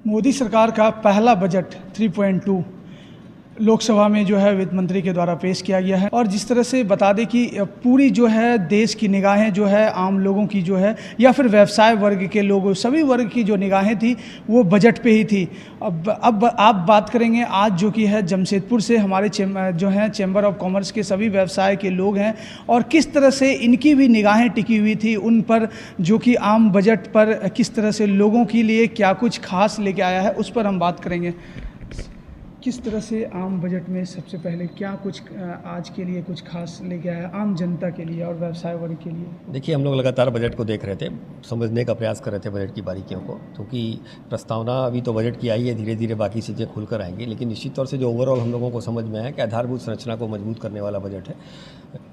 मोदी सरकार का पहला बजट 3.2 लोकसभा में जो है वित्त मंत्री के द्वारा पेश किया गया है। और जिस तरह से बता दें कि पूरी जो है देश की निगाहें जो है आम लोगों की जो है या फिर व्यवसाय वर्ग के लोगों सभी वर्ग की जो निगाहें थी वो बजट पे ही थी। अब आप बात करेंगे आज जो कि है जमशेदपुर से हमारे जो हैं चैम्बर ऑफ कॉमर्स के सभी व्यवसाय के लोग हैं और किस तरह से इनकी भी निगाहें टिकी हुई थी उन पर, जो कि आम बजट पर किस तरह से लोगों के लिए क्या कुछ खास लेके आया है उस पर हम बात करेंगे। किस तरह से आम बजट में सबसे पहले क्या कुछ आज के लिए कुछ खास लेके आया आम जनता के लिए और व्यवसाय वर्ग के लिए? देखिए, हम लोग लगातार बजट को देख रहे थे, समझने का प्रयास कर रहे थे बजट की बारीकियों को, क्योंकि प्रस्तावना अभी तो बजट की आई है, धीरे धीरे बाकी चीज़ें खुलकर आएंगी। लेकिन निश्चित तौर से जो ओवरऑल हम लोगों को समझ में आया कि आधारभूत संरचना को मजबूत करने वाला बजट है।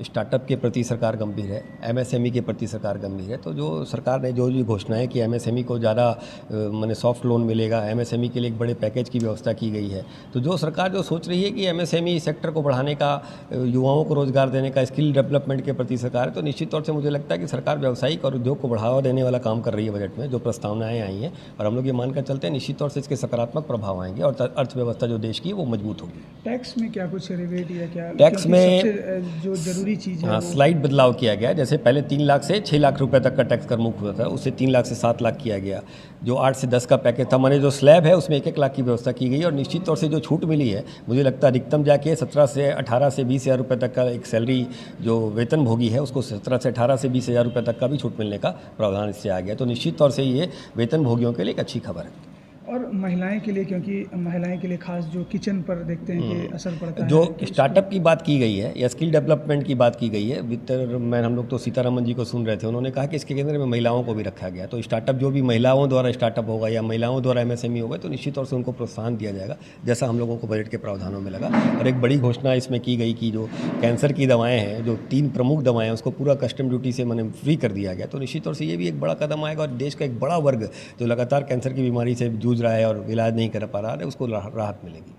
स्टार्टअप के प्रति सरकार गंभीर है, एमएसएमई के प्रति सरकार गंभीर है। तो जो सरकार ने जो भी घोषणाएं कि एमएसएमई को ज़्यादा माने सॉफ्ट लोन मिलेगा, एमएसएमई के लिए एक बड़े पैकेज की व्यवस्था की गई है। तो जो सरकार जो सोच रही है कि एमएसएमई सेक्टर को बढ़ाने का, युवाओं को रोजगार देने का, स्किल डेवलपमेंट के प्रति सरकार है, तो निश्चित तौर से मुझे लगता है कि सरकार व्यावसायिक और उद्योग को बढ़ावा देने वाला काम कर रही है बजट में। जो प्रस्तावनाएं आई हैं और हम लोग ये मानकर चलते हैं निश्चित तौर से इसके सकारात्मक प्रभाव आएंगे और अर्थव्यवस्था जो देश की वो मजबूत होगी। टैक्स में क्या कुछ रिबेट या क्या? टैक्स में जो जरूरी चीज़ है, हाँ, स्लाइड बदलाव किया गया है। जैसे पहले 3 लाख से 6 लाख रुपए तक का टैक्स कर मुक्त हुआ था, उससे 3 लाख से 7 लाख किया गया। जो 8 से 10 का पैकेज था, माने जो स्लैब है उसमें 1-1 लाख की व्यवस्था की गई। और निश्चित तौर से जो छूट मिली है, मुझे लगता है अधिकतम जाके 17 से 18 से 20 हज़ार रुपये तक का एक सैलरी जो वेतन भोगी है उसको 17 से 18 से 20 हज़ार रुपये तक का भी छूट मिलने का प्रावधान इससे आ गया। तो निश्चित तौर से ये वेतन भोगियों के लिए एक अच्छी खबर है। और महिलाएं के लिए, क्योंकि महिलाएं के लिए खास जो किचन पर देखते हैं कि असर पड़ता है। जो स्टार्टअप की बात की गई है या स्किल डेवलपमेंट की बात की गई है, वित्त में हम लोग तो सीतारमन जी को सुन रहे थे, उन्होंने कहा कि इसके केंद्र में महिलाओं को भी रखा गया। तो स्टार्टअप जो भी महिलाओं द्वारा स्टार्टअप होगा या महिलाओं द्वारा एमएसएमई होगा तो निश्चित तौर से उनको प्रोत्साहन दिया जाएगा, जैसा हम लोगों को बजट के प्रावधानों में लगा। और एक बड़ी घोषणा इसमें की गई कि जो कैंसर की दवाएँ हैं, जो 3 प्रमुख दवाएँ हैं, उसको पूरा कस्टम ड्यूटी से मैंने फ्री कर दिया गया। तो निश्चित तौर से ये भी एक बड़ा कदम आएगा और देश का एक बड़ा वर्ग जो लगातार कैंसर की बीमारी से जूझ रहा है और इलाज नहीं कर पा रहा है, उसको राहत मिलेगी।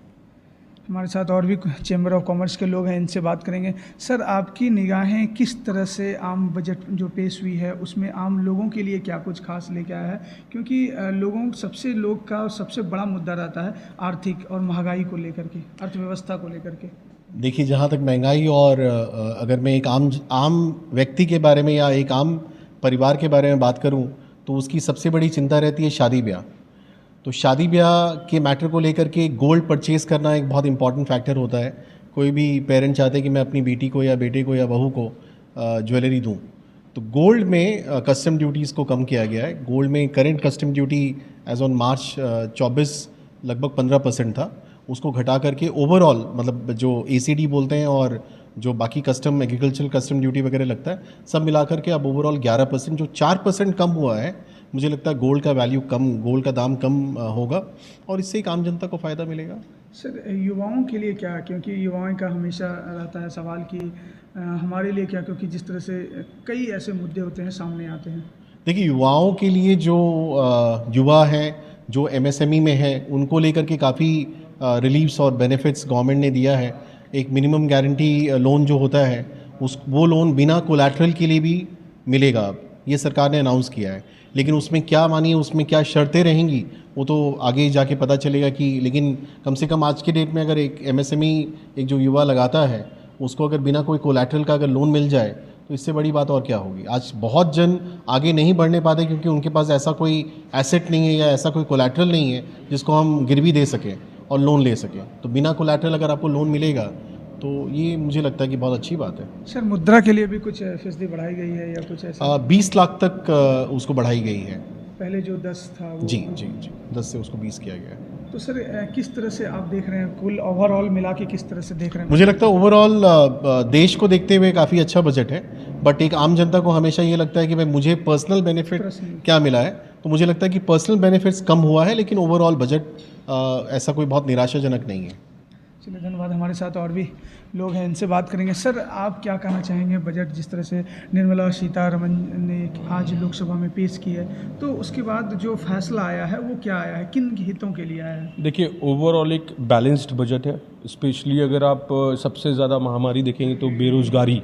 हमारे साथ और भी चैम्बर ऑफ कॉमर्स के लोग हैं, इनसे बात करेंगे। सर, आपकी निगाहें किस तरह से आम बजट जो पेश हुई है उसमें आम लोगों के लिए क्या कुछ खास लेके आया है? क्योंकि लोग का सबसे बड़ा मुद्दा रहता है आर्थिक और महंगाई को लेकर के, अर्थव्यवस्था को लेकर के। देखिए, जहाँ तक महंगाई और अगर मैं एक आम व्यक्ति के बारे में या एक आम परिवार के बारे में बात करूँ तो उसकी सबसे बड़ी चिंता रहती है शादी ब्याह। तो शादी ब्याह के मैटर को लेकर के गोल्ड परचेज़ करना एक बहुत इंपॉर्टेंट फैक्टर होता है। कोई भी पेरेंट चाहते हैं कि मैं अपनी बेटी को या बेटे को या बहू को ज्वेलरी दूं, तो गोल्ड में कस्टम ड्यूटीज़ को कम किया गया है। गोल्ड में current custom duty as on March 24 लगभग 15% था, उसको घटा करके ओवरऑल मतलब जो ACD बोलते हैं और जो बाकी कस्टम एग्रीकल्चरल कस्टम ड्यूटी वगैरह लगता है, सब मिलाकर के अब ओवरऑल 11%, जो 4% कम हुआ है। मुझे लगता है गोल्ड का वैल्यू कम, गोल्ड का दाम कम होगा और इससे एक आम जनता को फ़ायदा मिलेगा। सर, युवाओं के लिए क्या? क्योंकि युवाओं का हमेशा रहता है सवाल कि हमारे लिए क्या, क्योंकि जिस तरह से कई ऐसे मुद्दे होते हैं सामने आते हैं। देखिए, युवाओं के लिए जो युवा हैं जो MSME में हैं उनको लेकर के काफ़ी रिलीफ्स और बेनिफिट्स गवर्नमेंट ने दिया है। एक मिनिमम गारंटी लोन जो होता है वो लोन बिना कोलैटरल के लिए भी मिलेगा, अब ये सरकार ने अनाउंस किया है। लेकिन उसमें क्या मानिए, उसमें क्या शर्तें रहेंगी वो तो आगे जाके पता चलेगा कि, लेकिन कम से कम आज के डेट में अगर एक MSME एक जो युवा लगाता है उसको अगर बिना कोई कोलैटरल का अगर लोन मिल जाए तो इससे बड़ी बात और क्या होगी। आज बहुत जन आगे नहीं बढ़ने पाते क्योंकि उनके पास ऐसा कोई एसेट नहीं है या ऐसा कोई कोलैटरल नहीं है जिसको हम गिरवी दे सकें और लोन ले सकें। तो बिना कोलैटरल अगर आपको लोन मिलेगा तो ये मुझे लगता है कि बहुत अच्छी बात है। सर, मुद्रा के लिए भी कुछ फीसदी बढ़ाई गई है या कुछ ऐसा? 20 लाख तक उसको बढ़ाई गई है। पहले जो 10 था वो जी 10 से उसको 20 किया गया है। तो सर, किस तरह से आप देख रहे हैं, कुल ओवरऑल मिला के किस तरह से देख रहे हैं? मुझे लगता है ओवरऑल देश को देखते हुए काफ़ी अच्छा बजट है, बट एक आम जनता को हमेशा ये लगता है कि भाई मुझे पर्सनल बेनिफिट क्या मिला है। तो मुझे लगता है कि पर्सनल बेनिफिट्स कम हुआ है, लेकिन ओवरऑल बजट ऐसा कोई बहुत निराशाजनक नहीं है। चलिए, धन्यवाद। हमारे साथ और भी लोग हैं, इनसे बात करेंगे। सर, आप क्या कहना चाहेंगे? बजट जिस तरह से निर्मला सीतारमन ने आज लोकसभा में पेश की है, तो उसके बाद जो फैसला आया है वो क्या आया है, किन हितों के लिए आया है? देखिए, ओवरऑल एक बैलेंस्ड बजट है। स्पेशली अगर आप सबसे ज़्यादा महामारी देखेंगे तो बेरोज़गारी,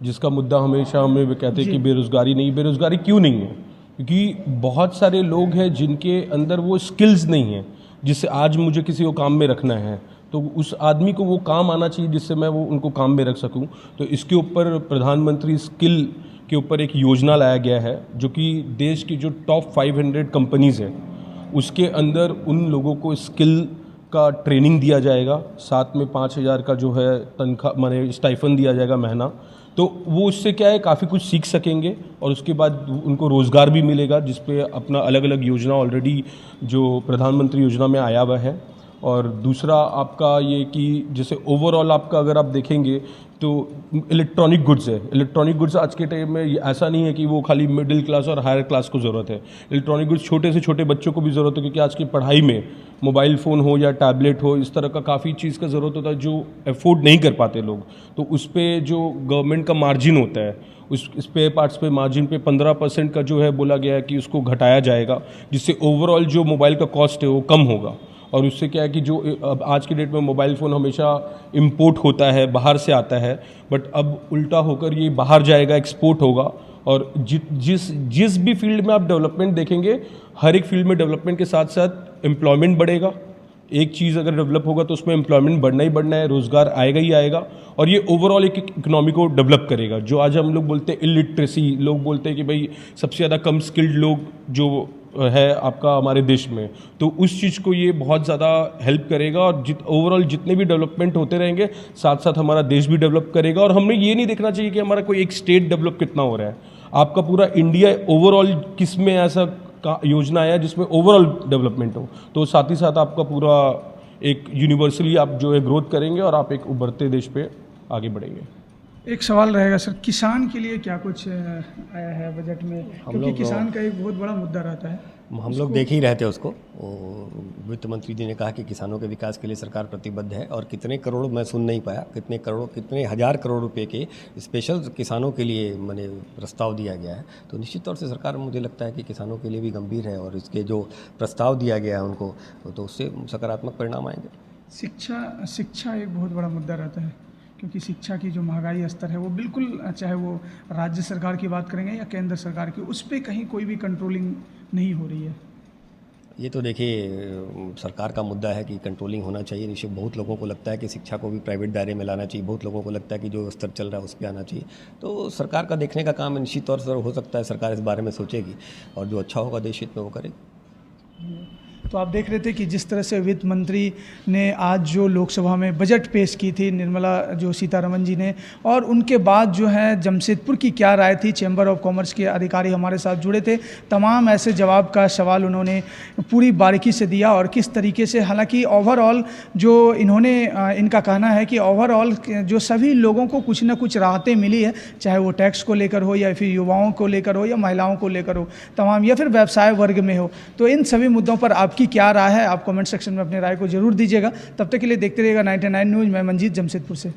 जिसका मुद्दा हमेशा हमें कहते हैं कि बेरोज़गारी नहीं, बेरोज़गारी क्यों नहीं है, क्योंकि बहुत सारे लोग हैं जिनके अंदर वो स्किल्स नहीं है, जिससे आज मुझे किसी को काम में रखना है तो उस आदमी को वो काम आना चाहिए जिससे मैं वो उनको काम में रख सकूं। तो इसके ऊपर प्रधानमंत्री स्किल के ऊपर एक योजना लाया गया है, जो कि देश की जो टॉप 500 कंपनीज़ है उसके अंदर उन लोगों को स्किल का ट्रेनिंग दिया जाएगा, साथ में 5,000 का जो है तनख्वाह माने स्टाइफन दिया जाएगा महीना। तो वो उससे क्या है काफ़ी कुछ सीख सकेंगे और उसके बाद उनको रोज़गार भी मिलेगा, जिस पे अपना अलग अलग योजना ऑलरेडी जो प्रधानमंत्री योजना में आया हुआ है। और दूसरा आपका ये कि जैसे ओवरऑल आपका अगर आप देखेंगे तो इलेक्ट्रॉनिक गुड्स है। इलेक्ट्रॉनिक गुड्स आज के टाइम में ऐसा नहीं है कि वो खाली मिडिल क्लास और हायर क्लास को ज़रूरत है। इलेक्ट्रॉनिक गुड्स छोटे से छोटे बच्चों को भी ज़रूरत है, क्योंकि आज की पढ़ाई में मोबाइल फ़ोन हो या टैबलेट हो, इस तरह का काफ़ी चीज़ का ज़रूरत होता है जो अफोर्ड नहीं कर पाते लोग। तो उस पर जो गवर्नमेंट का मार्जिन होता है, उस स्पेयर पार्ट्स पे मार्जिन पे 15% का जो है बोला गया है कि उसको घटाया जाएगा, जिससे ओवरऑल जो मोबाइल का कॉस्ट है वो कम होगा। और उससे क्या है कि जो अब आज की डेट में मोबाइल फ़ोन हमेशा इंपोर्ट होता है, बाहर से आता है, बट अब उल्टा होकर ये बाहर जाएगा, एक्सपोर्ट होगा। और जिस भी फील्ड में आप डेवलपमेंट देखेंगे, हर एक फील्ड में डेवलपमेंट के साथ साथ एम्प्लॉयमेंट बढ़ेगा। एक चीज़ अगर डेवलप होगा तो उसमें एम्प्लॉयमेंट बढ़ना ही बढ़ना है, रोज़गार आएगा ही आएगा, और ये ओवरऑल एक इकोनॉमी को डेवलप करेगा। जो आज हम लोग बोलते हैं इलिटरेसी, लोग बोलते हैं कि भाई सबसे ज़्यादा कम स्किल्ड लोग जो है आपका हमारे देश में, तो उस चीज़ को ये बहुत ज़्यादा हेल्प करेगा। और ओवरऑल जितने भी डेवलपमेंट होते रहेंगे, साथ साथ हमारा देश भी डेवलप करेगा। और हमें ये नहीं देखना चाहिए कि हमारा कोई एक स्टेट डेवलप कितना हो रहा है, आपका पूरा इंडिया ओवरऑल किस में ऐसा का योजना आया जिसमें ओवरऑल डेवलपमेंट हो, तो साथ ही साथ आपका पूरा एक यूनिवर्सली आप जो है ग्रोथ करेंगे और आप एक उभरते देश पे आगे बढ़ेंगे। एक सवाल रहेगा सर, किसान के लिए क्या कुछ आया है बजट में, क्योंकि किसान का एक बहुत बड़ा मुद्दा रहता है। हम लोग देख ही रहे थे उसको। वित्त मंत्री जी ने कहा कि किसानों के विकास के लिए सरकार प्रतिबद्ध है, और कितने करोड़ मैं सुन नहीं पाया, कितने करोड़ कितने हज़ार करोड़ रुपए के स्पेशल किसानों के लिए मैंने प्रस्ताव दिया गया है। तो निश्चित तौर से सरकार मुझे लगता है कि किसानों के लिए भी गंभीर है, और इसके जो प्रस्ताव दिया गया है उनको, तो उससे सकारात्मक परिणाम आएंगे। शिक्षा एक बहुत बड़ा मुद्दा रहता है, क्योंकि शिक्षा की जो महंगाई स्तर है वो बिल्कुल, चाहे वो राज्य सरकार की बात करेंगे या केंद्र सरकार की, उस पर कहीं कोई भी कंट्रोलिंग नहीं हो रही है। ये तो देखिए सरकार का मुद्दा है कि कंट्रोलिंग होना चाहिए। निश्चित बहुत लोगों को लगता है कि शिक्षा को भी प्राइवेट दायरे में लाना चाहिए, बहुत लोगों को लगता है कि जो स्तर चल रहा है उस पर आना चाहिए। तो सरकार का देखने का काम निश्चित तौर से हो सकता है सरकार इस बारे में सोचेगी, और जो अच्छा होगा देश हित में वो करेगी। तो आप देख रहे थे कि जिस तरह से वित्त मंत्री ने आज जो लोकसभा में बजट पेश की थी, निर्मला जो सीतारमण जी ने, और उनके बाद जो है जमशेदपुर की क्या राय थी, चैम्बर ऑफ कॉमर्स के अधिकारी हमारे साथ जुड़े थे, तमाम ऐसे जवाब का सवाल उन्होंने पूरी बारीकी से दिया। और किस तरीके से, हालांकि ओवरऑल जो इन्होंने इनका कहना है कि ओवरऑल जो सभी लोगों को कुछ ना कुछ राहतें मिली है, चाहे वो टैक्स को लेकर हो, या फिर युवाओं को लेकर हो, या महिलाओं को लेकर हो तमाम, या फिर व्यवसाय वर्ग में हो। तो इन सभी मुद्दों पर आपकी क्या राय है, आप कमेंट सेक्शन में अपनी राय को जरूर दीजिएगा। तब तक के लिए देखते रहिएगा 99 न्यूज़। मैं मंजीत जमशेदपुर से।